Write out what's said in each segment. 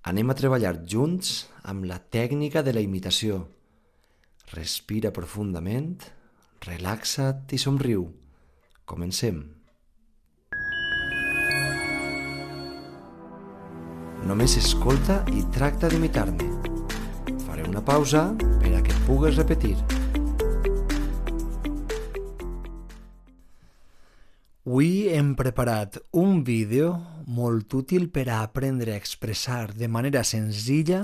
Anem a treballar junts amb la tècnica de la imitació. Respira profundament, relaxa't i somriu. Comencem. Només escolta i tracta d'imitar-me. Faré una pausa per a que pugues repetir. Avui hem preparat un vídeo molt útil per a aprendre a expressar de manera senzilla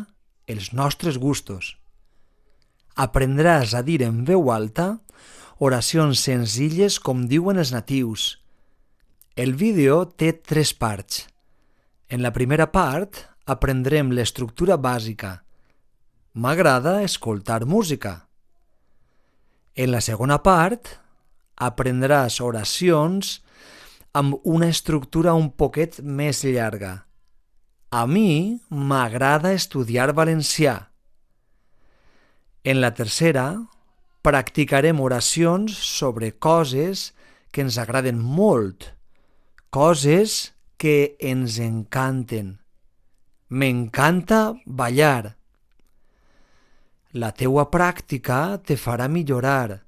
els nostres gustos. Aprendràs a dir en veu alta oracions senzilles com diuen els natius. El vídeo té 3 parts. En la primera part aprendrem l'estructura bàsica. M'agrada escoltar música. En la segona part aprendràs oracions amb una estructura un poquet més llarga. A mi m'agrada estudiar valencià. En la tercera, practicarem oracions sobre coses que ens agraden molt, coses que ens encanten. M'encanta ballar. La teua pràctica te farà millorar.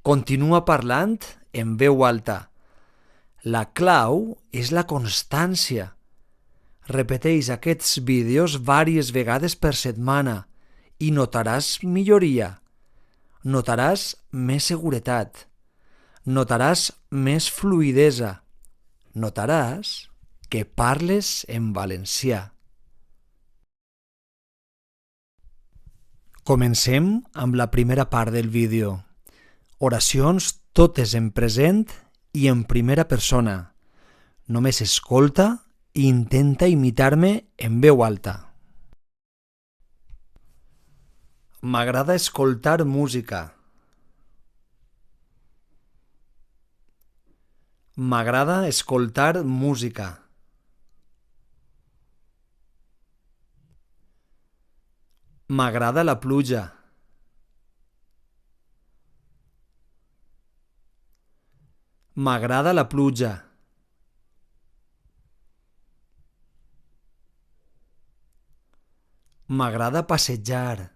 Continua parlant en veu alta. La clau és la constància. Repeteix aquests vídeos diverses vegades per setmana i notaràs milloria. Notaràs més seguretat. Notaràs més fluïdesa. Notaràs que parles en valencià. Comencem amb la primera part del vídeo. Oracions totes en present i en primera persona. Només escolta i intenta imitar-me en veu alta. M'agrada escoltar música. M'agrada escoltar música. M'agrada la pluja. M'agrada la pluja. M'agrada passejar.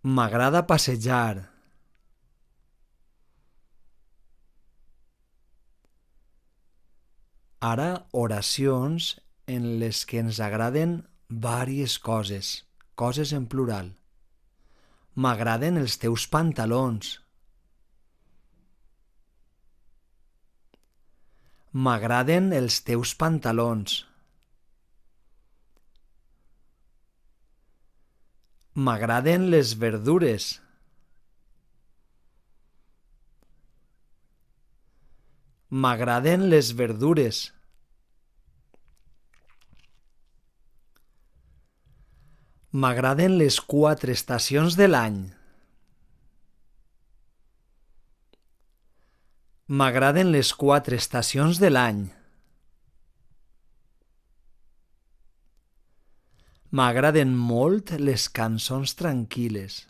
M'agrada passejar. Ara oracions en les que ens agraden diverses coses, coses en plural. M'agraden els teus pantalons. M'agraden els teus pantalons. M'agraden les verdures. M'agraden les verdures. M'agraden les 4 estacions de l'any. M'agraden les 4 estacions de l'any. M'agraden molt les cançons tranquil·les.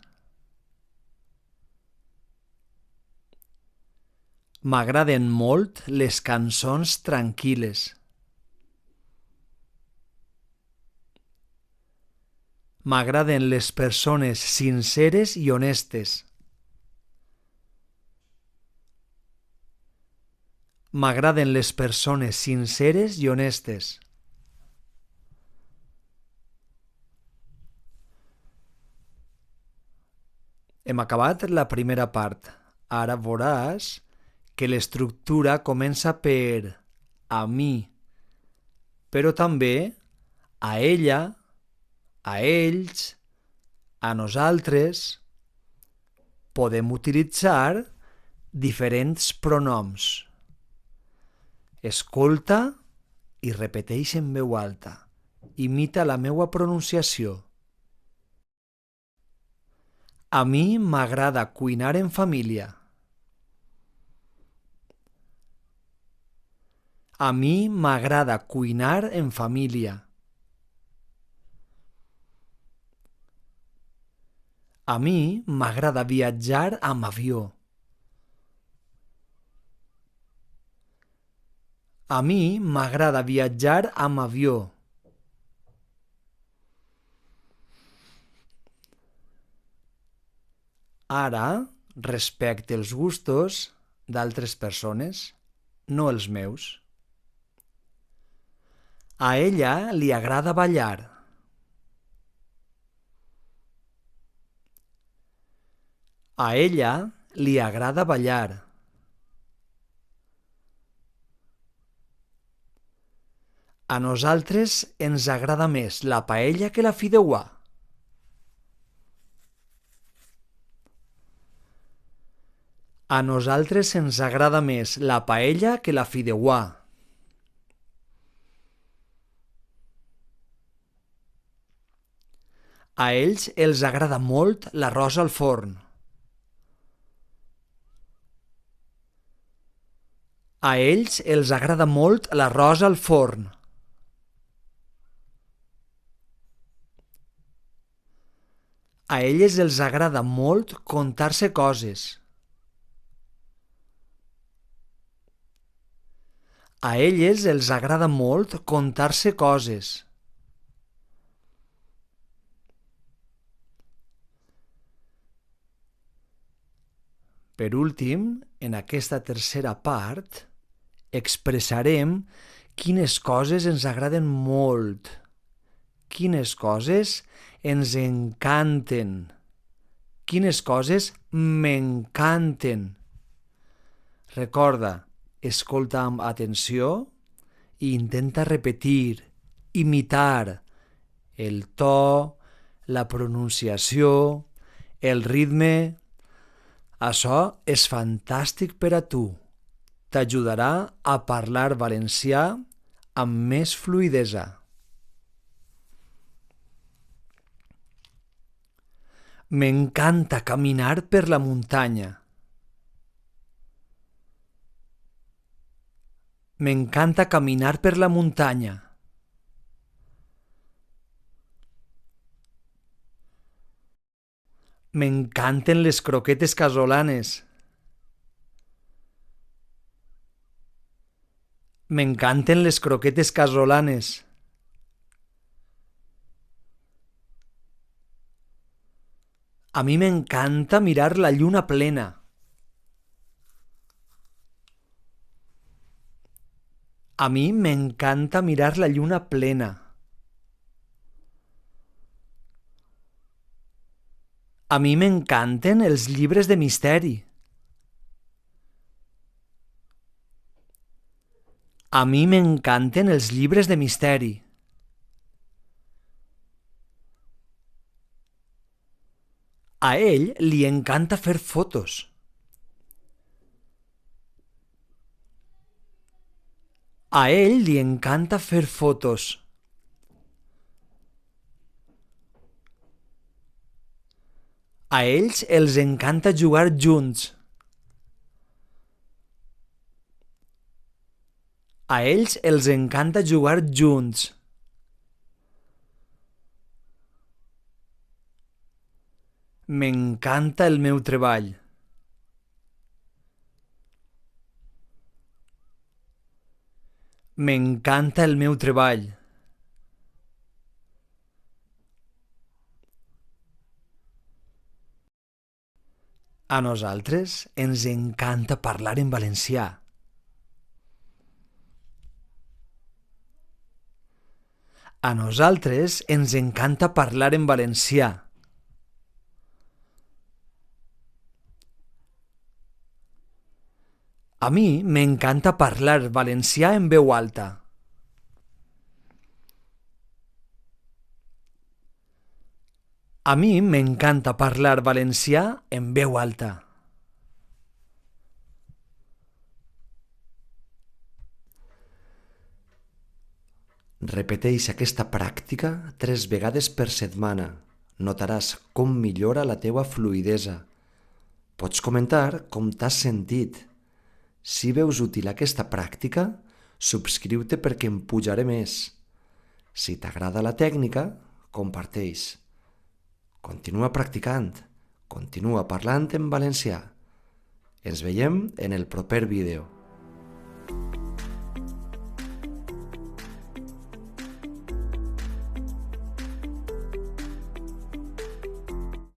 M'agraden molt les cançons tranquil·les. M'agraden les persones sinceres i honestes. M'agraden les persones sinceres i honestes. Hem acabat la primera part. Ara veuràs que l'estructura comença per a mi, però també a ella, a ells, a nosaltres. Podem utilitzar diferents pronoms. Escolta i repeteix en veu alta. Imita la meua pronunciació. A mi m'agrada cuinar en família. A mi m'agrada cuinar en família. A mi m'agrada viatjar amb avió. A mi m'agrada viatjar amb avió. Ara respecte els gustos d'altres persones, no els meus. A ella li agrada ballar. A ella li agrada ballar. A nosaltres ens agrada més la paella que la fideuà. A nosaltres ens agrada més la paella que la fideuà. A ells els agrada molt l'arròs al forn. A ells els agrada molt l'arròs al forn. A elles els agrada molt contar-se coses. A elles els agrada molt contar-se coses. Per últim, en aquesta tercera part, expressarem quines coses ens agraden molt, quines coses ens encanten, quines coses m'encanten. Recorda, escolta amb atenció i intenta repetir, imitar el to, la pronunciació, el ritme. Això és fantàstic per a tu. T'ajudarà a parlar valencià amb més fluïdesa. M'encanta caminar per la muntanya. M'encanta caminar per la muntanya. M'encanten les croquetes casolanes. M'encanten les croquetes casolanes. A mi m'encanta mirar la lluna plena. A mi m'encanta mirar la lluna plena. A mi m'encanten els llibres de misteri. A mi m'encanten els llibres de misteri. A ell li encanta fer fotos. A ell li encanta fer fotos. A ells els encanta jugar junts. A ells els encanta jugar junts. M'encanta el meu treball. M'encanta el meu treball. A nosaltres ens encanta parlar en valencià. A nosaltres ens encanta parlar en valencià. A mi m'encanta parlar valencià en veu alta. A mi m'encanta parlar valencià en veu alta. Repeteix aquesta pràctica 3 vegades per setmana. Notaràs com millora la teua fluïdesa. Pots comentar com t'has sentit. Si veus útil aquesta pràctica, subscriu-te perquè em pujaré més. Si t'agrada la tècnica, comparteix. Continua practicant, continua parlant en valencià. Ens veiem en el proper vídeo.